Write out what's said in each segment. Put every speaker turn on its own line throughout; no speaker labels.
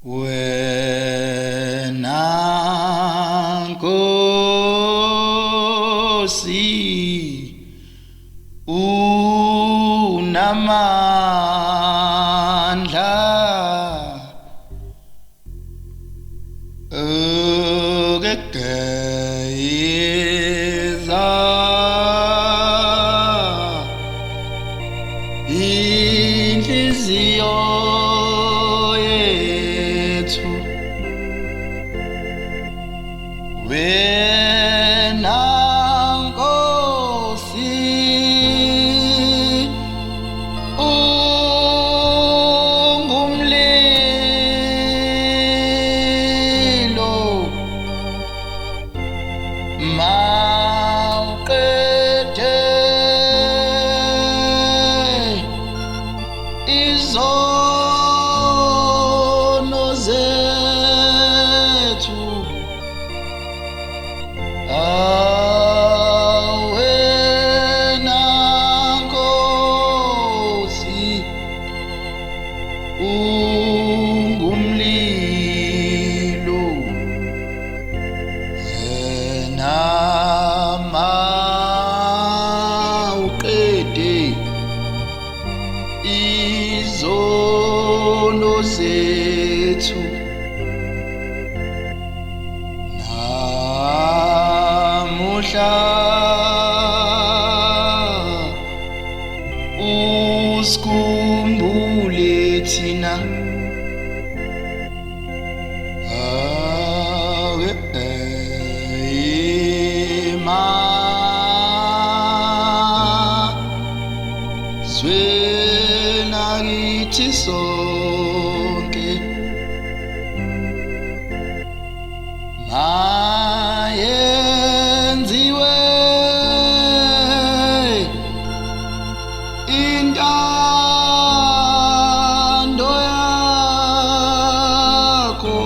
Wena Nkosi unamandla ukugeza inhliziyo yethu. Wena Nkosi ungumlilo mawuqede izono zethu. Wena Nkosi ungumlilo wena mawuqede izono zethu. Namuhla usikhumbule thina emazweni akithi sonke. Mayenziwe intando yakho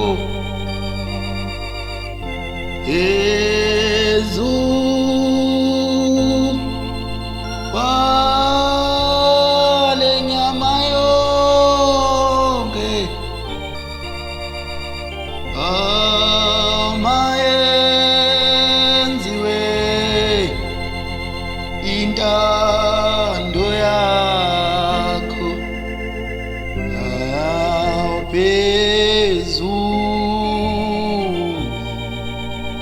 kwale nyama yonke. Mayenziwe intando yakho phezu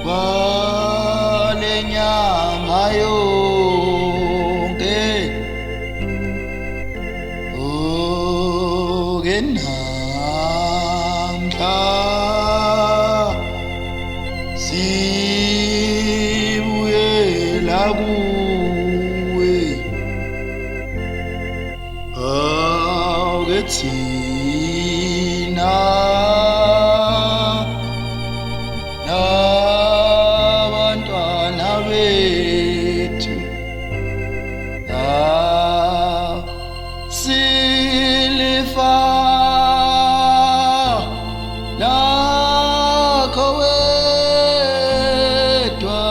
kwale nyama yonke. Namhla sibuyela kuwe, thina nabantwana bethu silifa lakho wedwa,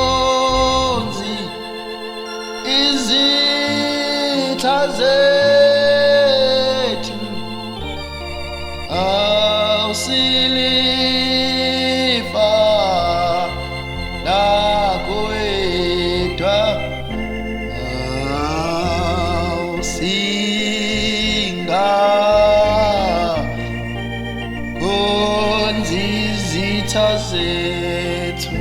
singakhonzi izitha zethu. Awusilifa lakho wedwa, awusingakhonzi izitha zethu.